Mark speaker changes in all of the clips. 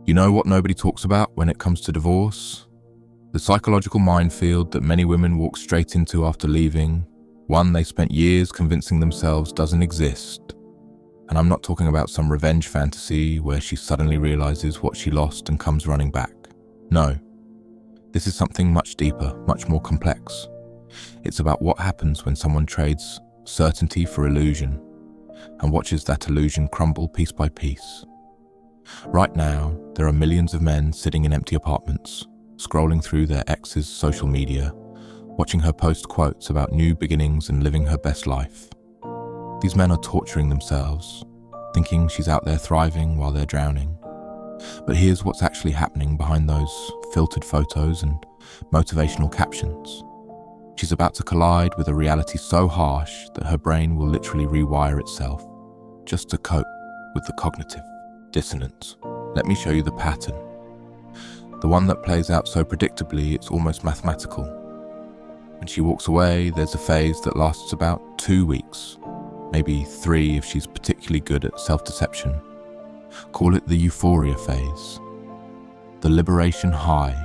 Speaker 1: You know what nobody talks about when it comes to divorce? The psychological minefield that many women walk straight into after leaving, one they spent years convincing themselves doesn't exist. And I'm not talking about some revenge fantasy where she suddenly realizes what she lost and comes running back. No, this is something much deeper, much more complex. It's about what happens when someone trades certainty for illusion and watches that illusion crumble piece by piece. Right now, there are millions of men sitting in empty apartments, scrolling through their ex's social media, watching her post quotes about new beginnings and living her best life. These men are torturing themselves, thinking she's out there thriving while they're drowning. But here's what's actually happening behind those filtered photos and motivational captions. She's about to collide with a reality so harsh that her brain will literally rewire itself, just to cope with the cognitive dissonance. Let me show you the pattern. The one that plays out so predictably it's almost mathematical. When she walks away, there's a phase that lasts about 2 weeks, maybe 3 if she's particularly good at self-deception. Call it the euphoria phase. The liberation high,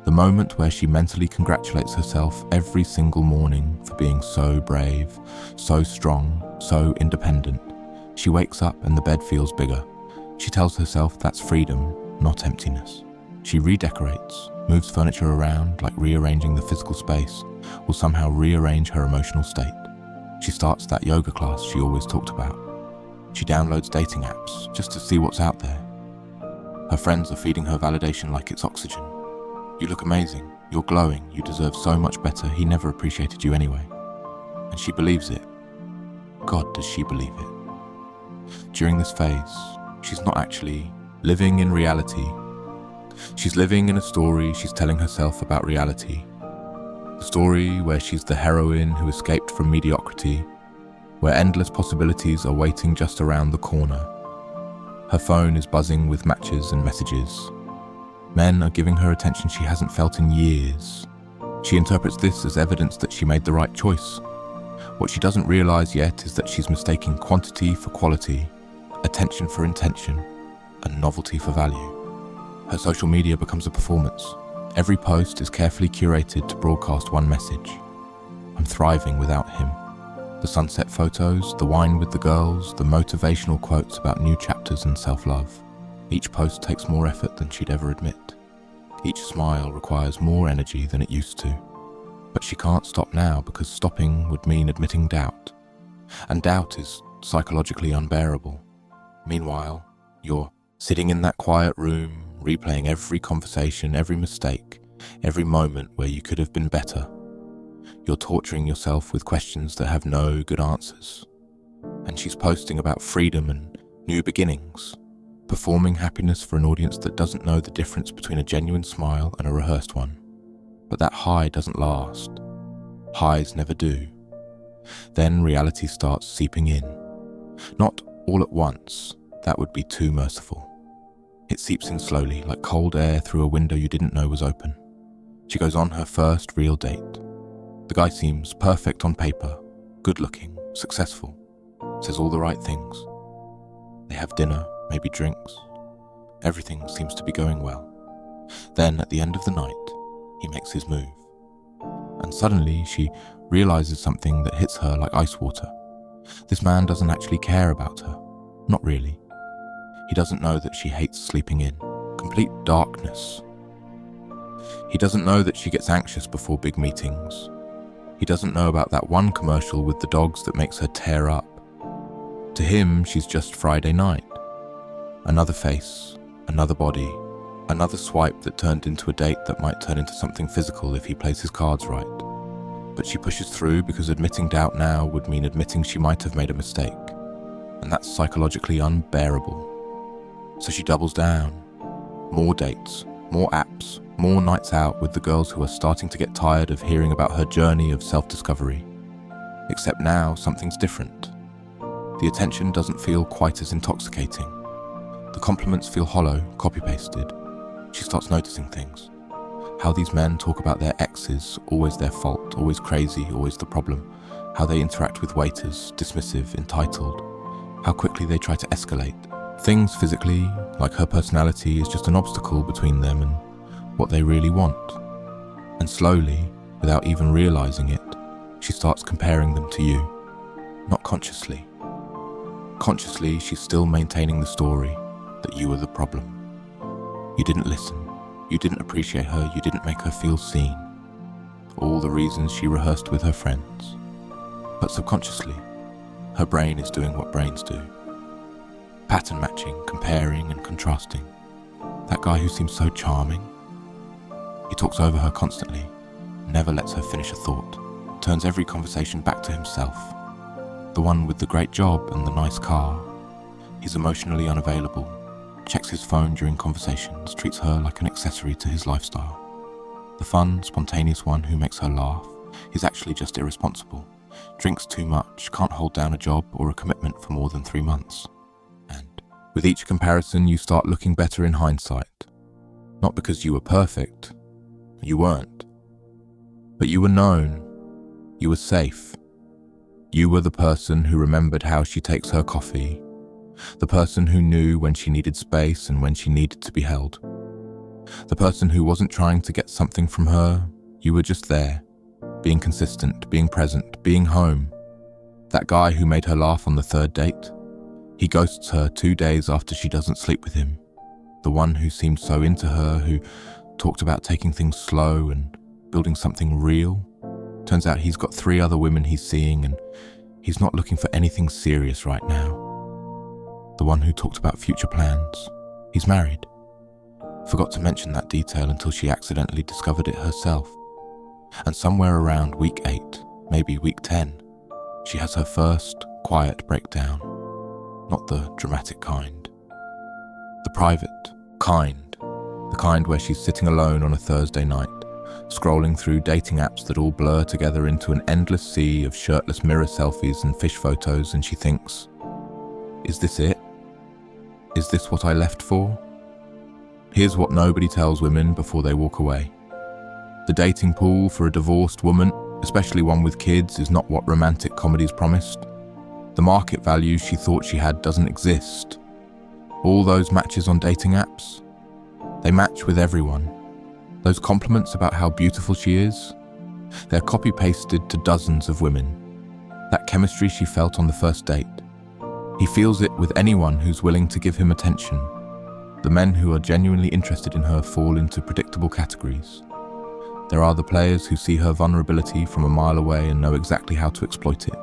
Speaker 1: the moment where she mentally congratulates herself every single morning for being so brave, so strong, so independent. She wakes up and the bed feels bigger. She tells herself that's freedom, not emptiness. She redecorates, moves furniture around like rearranging the physical space will somehow rearrange her emotional state. She starts that yoga class she always talked about. She downloads dating apps just to see what's out there. Her friends are feeding her validation like it's oxygen. You look amazing, you're glowing, you deserve so much better, he never appreciated you anyway. And she believes it. God, does she believe it? During this phase, she's not actually living in reality. She's living in a story she's telling herself about reality. The story where she's the heroine who escaped from mediocrity, where endless possibilities are waiting just around the corner. Her phone is buzzing with matches and messages. Men are giving her attention she hasn't felt in years. She interprets this as evidence that she made the right choice. What she doesn't realize yet is that she's mistaking quantity for quality, attention for intention, and novelty for value. Her social media becomes a performance. Every post is carefully curated to broadcast one message. I'm thriving without him. The sunset photos, the wine with the girls, the motivational quotes about new chapters and self-love. Each post takes more effort than she'd ever admit. Each smile requires more energy than it used to. But she can't stop now because stopping would mean admitting doubt. And doubt is psychologically unbearable. Meanwhile, you're sitting in that quiet room, replaying every conversation, every mistake, every moment where you could have been better. You're torturing yourself with questions that have no good answers. And she's posting about freedom and new beginnings, performing happiness for an audience that doesn't know the difference between a genuine smile and a rehearsed one. But that high doesn't last. Highs never do. Then reality starts seeping in. Not all at once, that would be too merciful. It seeps in slowly, like cold air through a window you didn't know was open. She goes on her first real date. The guy seems perfect on paper, good-looking, successful, says all the right things. They have dinner, maybe drinks. Everything seems to be going well. Then, at the end of the night, he makes his move. And suddenly, she realizes something that hits her like ice water. This man doesn't actually care about her. Not really. He doesn't know that she hates sleeping in. Complete darkness. He doesn't know that she gets anxious before big meetings. He doesn't know about that one commercial with the dogs that makes her tear up. To him, she's just Friday night. Another face, another body, another swipe that turned into a date that might turn into something physical if he plays his cards right. But she pushes through because admitting doubt now would mean admitting she might have made a mistake. And that's psychologically unbearable. So she doubles down. More dates, more apps, more nights out with the girls who are starting to get tired of hearing about her journey of self-discovery. Except now, something's different. The attention doesn't feel quite as intoxicating. The compliments feel hollow, copy-pasted. She starts noticing things. How these men talk about their exes, always their fault, always crazy, always the problem. How they interact with waiters, dismissive, entitled. How quickly they try to escalate. Things physically, like her personality, is just an obstacle between them and what they really want. And slowly, without even realizing it, she starts comparing them to you. Not consciously. Consciously, she's still maintaining the story that you were the problem. You didn't listen. You didn't appreciate her. You didn't make her feel seen. All the reasons she rehearsed with her friends. But subconsciously, her brain is doing what brains do. Pattern matching, comparing and contrasting. That guy who seems so charming. He talks over her constantly, never lets her finish a thought, turns every conversation back to himself. The one with the great job and the nice car. He's emotionally unavailable, checks his phone during conversations, treats her like an accessory to his lifestyle. The fun, spontaneous one who makes her laugh is actually just irresponsible, drinks too much, can't hold down a job or a commitment for more than 3 months. And with each comparison, you start looking better in hindsight. Not because you were perfect, you weren't. But you were known, you were safe. You were the person who remembered how she takes her coffee, the person who knew when she needed space and when she needed to be held. The person who wasn't trying to get something from her, you were just there, being consistent, being present, being home. That guy who made her laugh on the 3rd date, he ghosts her 2 days after she doesn't sleep with him. The one who seemed so into her, who talked about taking things slow and building something real. Turns out he's got 3 other women he's seeing and he's not looking for anything serious right now. The one who talked about future plans, he's married. Forgot to mention that detail until she accidentally discovered it herself. And somewhere around week 8, maybe week 10, she has her first quiet breakdown. Not the dramatic kind. The private, kind. The kind where she's sitting alone on a Thursday night, scrolling through dating apps that all blur together into an endless sea of shirtless mirror selfies and fish photos, and she thinks, is this it? Is this what I left for? Here's what nobody tells women before they walk away. The dating pool for a divorced woman, especially one with kids, is not what romantic comedies promised. The market value she thought she had doesn't exist. All those matches on dating apps, they match with everyone. Those compliments about how beautiful she is, they're copy-pasted to dozens of women. That chemistry she felt on the first date, he feels it with anyone who's willing to give him attention. The men who are genuinely interested in her fall into predictable categories. There are the players who see her vulnerability from a mile away and know exactly how to exploit it.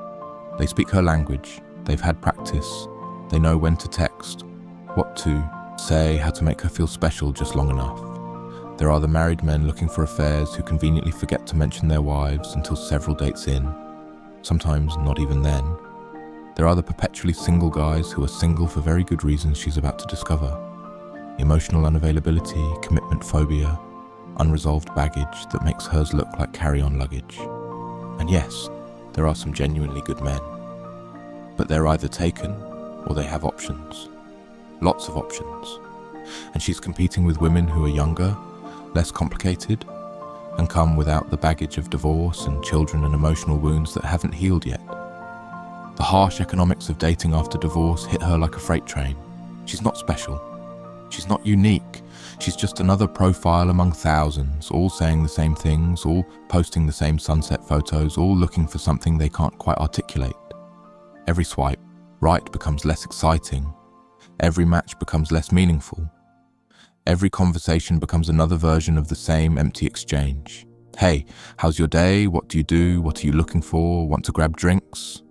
Speaker 1: They speak her language, they've had practice, they know when to text, what to say, how to make her feel special just long enough. There are the married men looking for affairs who conveniently forget to mention their wives until several dates in, sometimes not even then. There are the perpetually single guys who are single for very good reasons she's about to discover. Emotional unavailability, commitment phobia, unresolved baggage that makes hers look like carry-on luggage. And yes, there are some genuinely good men. But they're either taken or they have options. Lots of options. And she's competing with women who are younger, less complicated, and come without the baggage of divorce and children and emotional wounds that haven't healed yet. The harsh economics of dating after divorce hit her like a freight train. She's not special. She's not unique. She's just another profile among thousands, all saying the same things, all posting the same sunset photos, all looking for something they can't quite articulate. Every swipe right becomes less exciting. Every match becomes less meaningful. Every conversation becomes another version of the same empty exchange. Hey, how's your day? What do you do? What are you looking for? Want to grab drinks?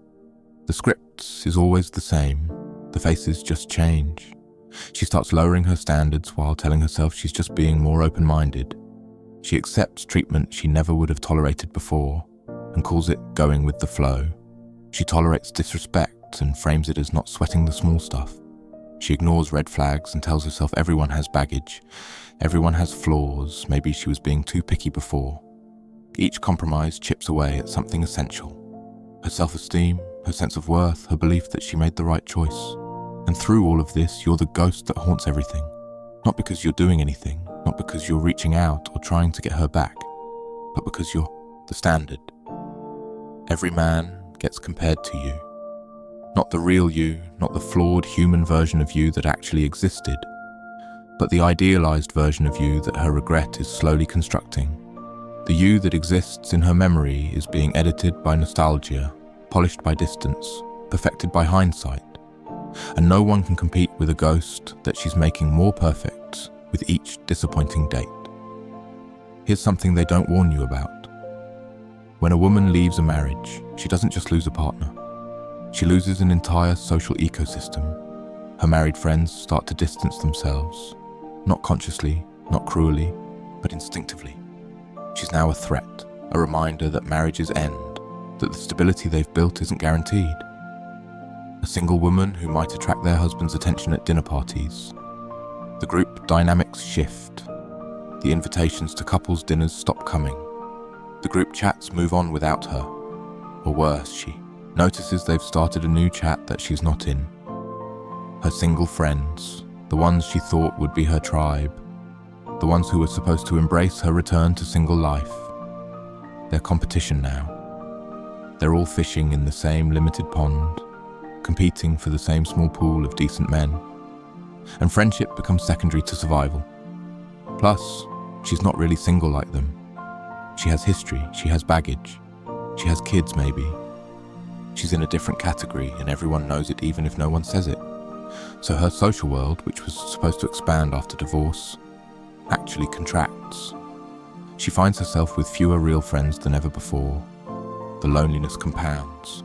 Speaker 1: The script is always the same. The faces just change. She starts lowering her standards while telling herself she's just being more open-minded. She accepts treatment she never would have tolerated before and calls it going with the flow. She tolerates disrespect and frames it as not sweating the small stuff. She ignores red flags and tells herself everyone has baggage, everyone has flaws, maybe she was being too picky before. Each compromise chips away at something essential. Her self-esteem, her sense of worth, her belief that she made the right choice. And through all of this, you're the ghost that haunts everything. Not because you're doing anything, not because you're reaching out or trying to get her back, but because you're the standard. Every man gets compared to you. Not the real you, not the flawed human version of you that actually existed, but the idealized version of you that her regret is slowly constructing. The you that exists in her memory is being edited by nostalgia, polished by distance, perfected by hindsight, and no one can compete with a ghost that she's making more perfect with each disappointing date. Here's something they don't warn you about. When a woman leaves a marriage, she doesn't just lose a partner. She loses an entire social ecosystem. Her married friends start to distance themselves, not consciously, not cruelly, but instinctively. She's now a threat, a reminder that marriages end, that the stability they've built isn't guaranteed. A single woman who might attract their husband's attention at dinner parties. The group dynamics shift. The invitations to couples dinners stop coming. The group chats move on without her. Or worse, she notices they've started a new chat that she's not in. Her single friends, the ones she thought would be her tribe, the ones who were supposed to embrace her return to single life. They're competition now. They're all fishing in the same limited pond, competing for the same small pool of decent men. And friendship becomes secondary to survival. Plus, she's not really single like them. She has history, she has baggage, she has kids maybe. She's in a different category and everyone knows it even if no one says it. So her social world, which was supposed to expand after divorce, actually contracts. She finds herself with fewer real friends than ever before. The loneliness compounds.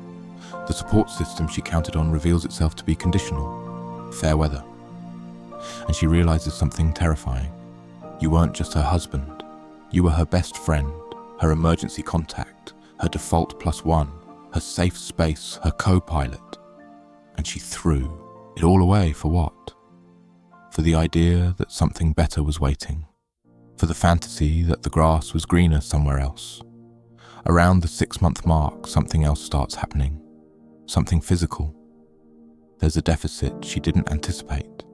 Speaker 1: The support system she counted on reveals itself to be conditional, fair weather. And she realizes something terrifying. You weren't just her husband. You were her best friend, her emergency contact, her default +1, her safe space, her co-pilot. And she threw it all away for what? For the idea that something better was waiting. For the fantasy that the grass was greener somewhere else. Around the 6-month mark, something else starts happening. Something physical. There's a deficit she didn't anticipate.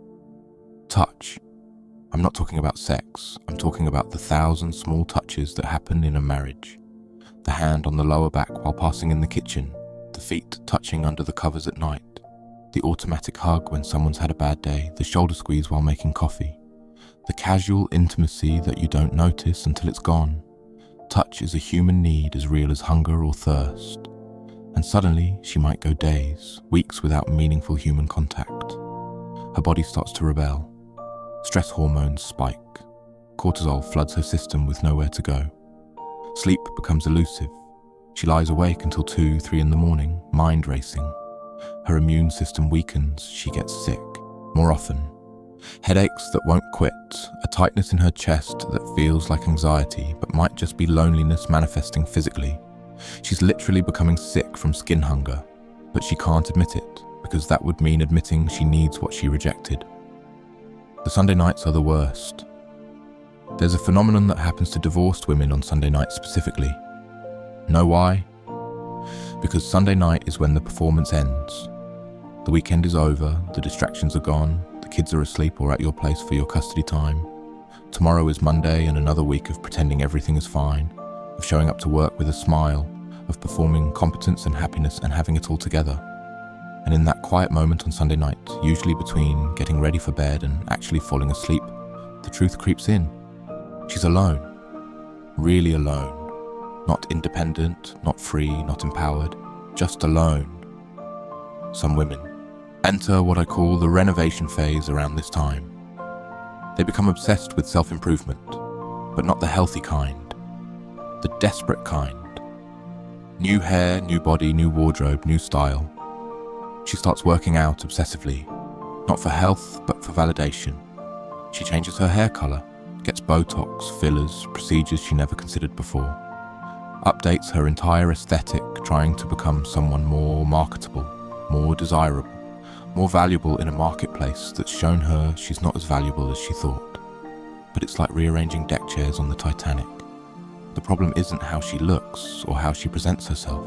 Speaker 1: Touch. I'm not talking about sex. I'm talking about the 1,000 small touches that happen in a marriage. The hand on the lower back while passing in the kitchen. The feet touching under the covers at night. The automatic hug when someone's had a bad day. The shoulder squeeze while making coffee. The casual intimacy that you don't notice until it's gone. Touch is a human need as real as hunger or thirst. And suddenly, she might go days, weeks without meaningful human contact. Her body starts to rebel. Stress hormones spike. Cortisol floods her system with nowhere to go. Sleep becomes elusive. She lies awake until 2, 3 in the morning, mind racing. Her immune system weakens. She gets sick, more often. Headaches that won't quit, a tightness in her chest that feels like anxiety but might just be loneliness manifesting physically. She's literally becoming sick from skin hunger, but she can't admit it because that would mean admitting she needs what she rejected. The Sunday nights are the worst. There's a phenomenon that happens to divorced women on Sunday nights specifically. Know why? Because Sunday night is when the performance ends. The weekend is over, the distractions are gone, the kids are asleep or at your place for your custody time. Tomorrow is Monday and another week of pretending everything is fine, of showing up to work with a smile, of performing competence and happiness and having it all together. And in that quiet moment on Sunday night, usually between getting ready for bed and actually falling asleep, the truth creeps in. She's alone. Really alone. Not independent, not free, not empowered, just alone. Some women enter what I call the renovation phase around this time. They become obsessed with self-improvement, but not the healthy kind, the desperate kind. New hair, new body, new wardrobe, new style. She starts working out obsessively, not for health, but for validation. She changes her hair color, gets Botox, fillers, procedures she never considered before. Updates her entire aesthetic, trying to become someone more marketable, more desirable, more valuable in a marketplace that's shown her she's not as valuable as she thought. But it's like rearranging deck chairs on the Titanic. The problem isn't how she looks or how she presents herself.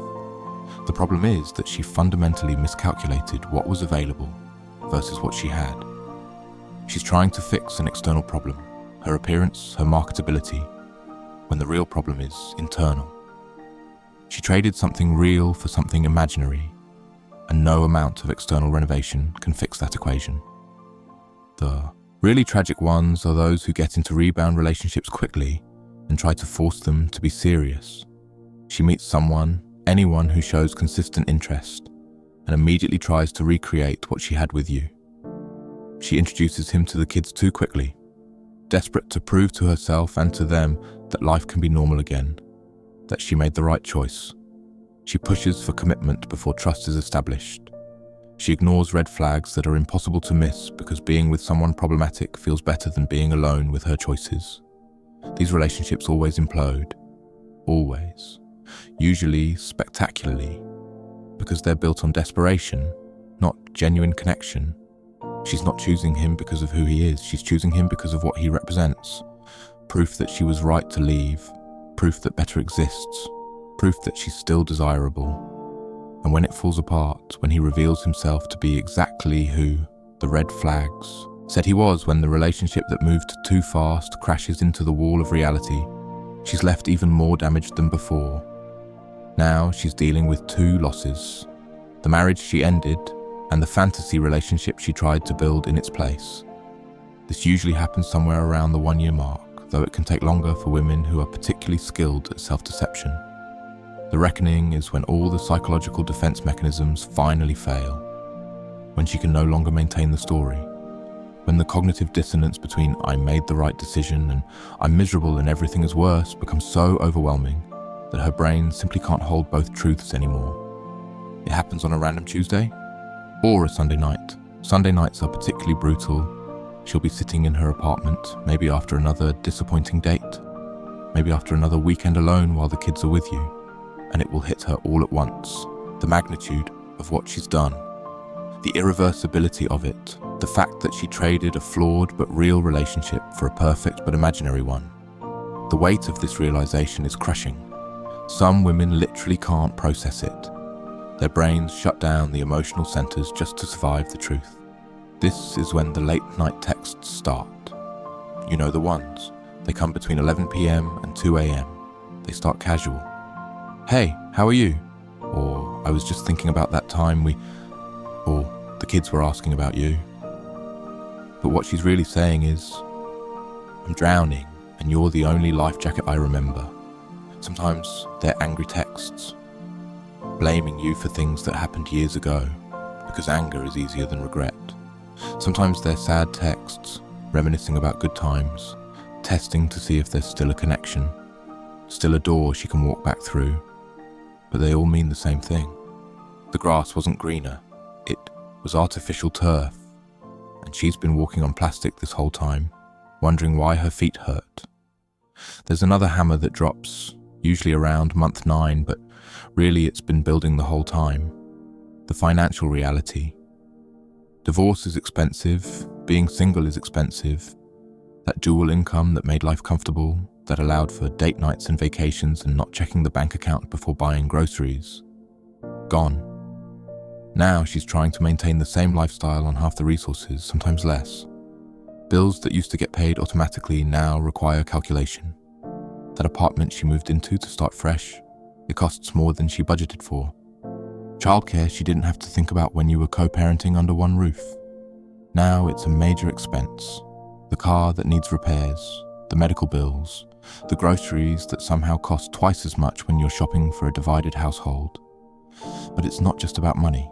Speaker 1: The problem is that she fundamentally miscalculated what was available versus what she had. She's trying to fix an external problem, her appearance, her marketability, when the real problem is internal. She traded something real for something imaginary. and no amount of external renovation can fix that equation. The really tragic ones are those who get into rebound relationships quickly and try to force them to be serious. She meets anyone who shows consistent interest, and immediately tries to recreate what she had with you. She introduces him to the kids too quickly, desperate to prove to herself and to them that life can be normal again, that she made the right choice. She pushes for commitment before trust is established. She ignores red flags that are impossible to miss because being with someone problematic feels better than being alone with her choices. These relationships always implode. Always. Usually spectacularly. Because they're built on desperation, not genuine connection. She's not choosing him because of who he is. She's choosing him because of what he represents. Proof that she was right to leave. Proof that better exists. Proof that she's still desirable. And when it falls apart, when he reveals himself to be exactly who the red flags said he was, when the relationship that moved too fast crashes into the wall of reality, she's left even more damaged than before. Now she's dealing with two losses: the marriage she ended and the fantasy relationship she tried to build in its place. This usually happens somewhere around the 1-year mark, though it can take longer for women who are particularly skilled at self-deception. The reckoning is when all the psychological defense mechanisms finally fail, when she can no longer maintain the story, when the cognitive dissonance between "I made the right decision" and "I'm miserable and everything is worse" becomes so overwhelming that her brain simply can't hold both truths anymore. It happens on a random Tuesday or a Sunday night. Sunday nights are particularly brutal. She'll be sitting in her apartment, maybe after another disappointing date, maybe after another weekend alone while the kids are with you, and it will hit her all at once. The magnitude of what she's done, the irreversibility of it, the fact that she traded a flawed but real relationship for a perfect but imaginary one. The weight of this realization is crushing. Some women literally can't process it. Their brains shut down the emotional centers just to survive the truth. This is when the late night texts start. You know the ones. They come between 11 p.m. and 2 a.m. They start casual. "Hey, how are you?" Or "I was just thinking about that time or "the kids were asking about you." But what she's really saying is, "I'm drowning and you're the only life jacket I remember." Sometimes they're angry texts, blaming you for things that happened years ago, because anger is easier than regret. Sometimes they're sad texts, reminiscing about good times, testing to see if there's still a connection, still a door she can walk back through. But they all mean the same thing. The grass wasn't greener, it was artificial turf, and she's been walking on plastic this whole time, wondering why her feet hurt. There's another hammer that drops, usually around month 9, but really it's been building the whole time. The financial reality. Divorce is expensive, being single is expensive. That dual income that made life comfortable, that allowed for date nights and vacations and not checking the bank account before buying groceries. Gone. Now she's trying to maintain the same lifestyle on half the resources, sometimes less. Bills that used to get paid automatically now require calculation. That apartment she moved into to start fresh, it costs more than she budgeted for. Childcare she didn't have to think about when you were co-parenting under one roof. Now it's a major expense. The car that needs repairs, the medical bills, the groceries that somehow cost twice as much when you're shopping for a divided household. But it's not just about money.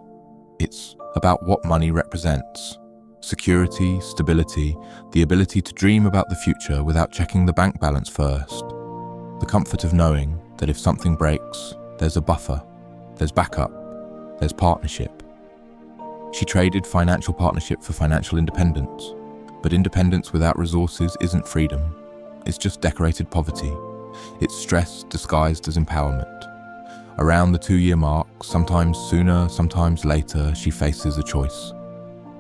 Speaker 1: It's about what money represents. Security, stability, the ability to dream about the future without checking the bank balance first. The comfort of knowing that if something breaks, there's a buffer, there's backup, there's partnership. She traded financial partnership for financial independence, but independence without resources isn't freedom. It's just decorated poverty. It's stress disguised as empowerment. Around the 2-year mark, sometimes sooner, sometimes later, she faces a choice.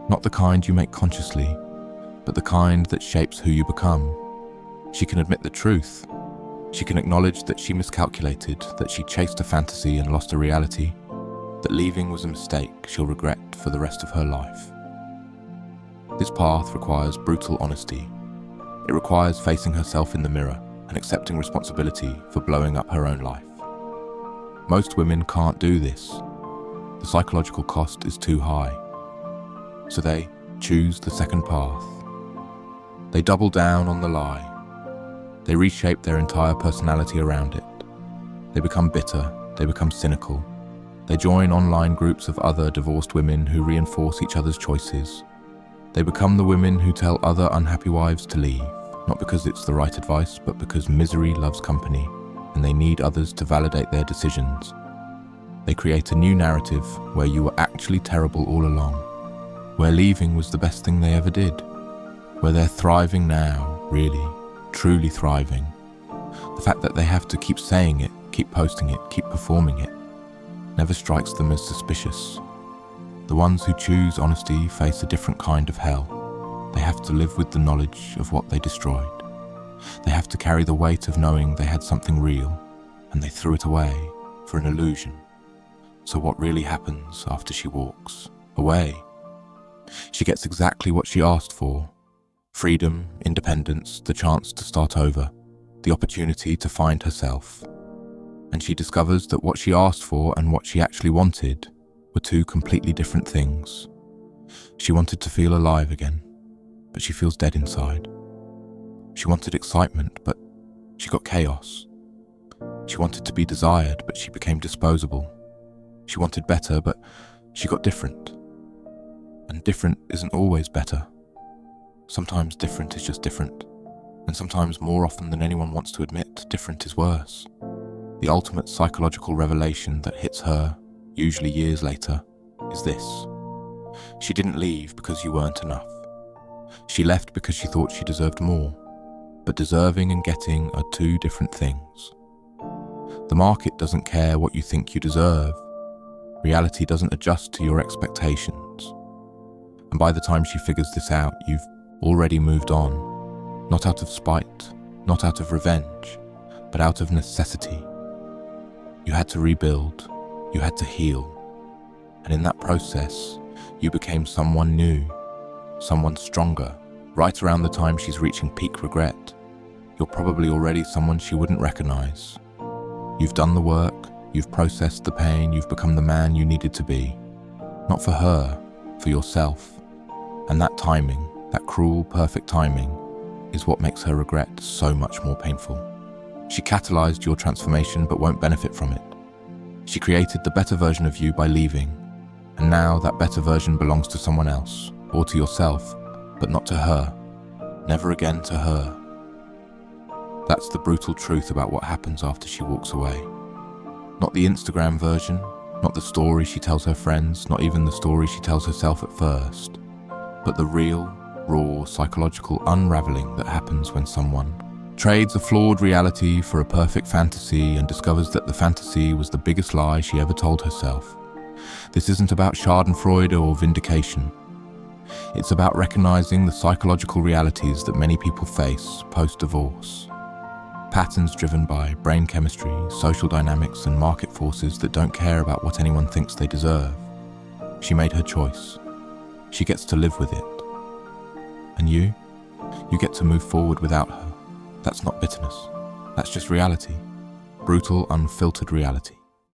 Speaker 1: Not the kind you make consciously, but the kind that shapes who you become. She can admit the truth. She can acknowledge that she miscalculated, that she chased a fantasy and lost a reality, that leaving was a mistake she'll regret for the rest of her life. This path requires brutal honesty. It requires facing herself in the mirror and accepting responsibility for blowing up her own life. Most women can't do this. the psychological cost is too high. So they choose the second path. They double down on the lie. They reshape their entire personality around it. They become bitter, they become cynical. They join online groups of other divorced women who reinforce each other's choices. They become the women who tell other unhappy wives to leave, not because it's the right advice, but because misery loves company, and they need others to validate their decisions. They create a new narrative where you were actually terrible all along, where leaving was the best thing they ever did, where they're thriving now, really, truly thriving. The fact that they have to keep saying it, keep posting it, keep performing it, never strikes them as suspicious. The ones who choose honesty face a different kind of hell. They have to live with the knowledge of what they destroyed. They have to carry the weight of knowing they had something real, and they threw it away for an illusion. So what really happens after she walks away? She gets exactly what she asked for. Freedom, independence, the chance to start over, the opportunity to find herself. And she discovers that what she asked for and what she actually wanted were two completely different things. She wanted to feel alive again, but she feels dead inside. She wanted excitement, but she got chaos. She wanted to be desired, but she became disposable. She wanted better, but she got different. And different isn't always better. Sometimes different is just different. And sometimes, more often than anyone wants to admit, different is worse. The ultimate psychological revelation that hits her, usually years later, is this. She didn't leave because you weren't enough. She left because she thought she deserved more. But deserving and getting are two different things. The market doesn't care what you think you deserve. Reality doesn't adjust to your expectations. And by the time she figures this out, you've already moved on. Not out of spite, not out of revenge, but out of necessity. You had to rebuild, you had to heal. And in that process, you became someone new, someone stronger. Right around the time she's reaching peak regret, you're probably already someone she wouldn't recognize. You've done the work, you've processed the pain, you've become the man you needed to be. Not for her, for yourself. And that timing, that cruel, perfect timing, is what makes her regret so much more painful. She catalyzed your transformation but won't benefit from it. She created the better version of you by leaving, and now that better version belongs to someone else, or to yourself, but not to her. Never again to her. That's the brutal truth about what happens after she walks away. Not the Instagram version, not the story she tells her friends, not even the story she tells herself at first, but the real, raw, psychological unraveling that happens when someone trades a flawed reality for a perfect fantasy and discovers that the fantasy was the biggest lie she ever told herself. This isn't about schadenfreude or vindication. It's about recognizing the psychological realities that many people face post-divorce. Patterns driven by brain chemistry, social dynamics, and market forces that don't care about what anyone thinks they deserve. She made her choice. She gets to live with it. And you get to move forward without her. That's not bitterness. That's just reality. Brutal, unfiltered reality.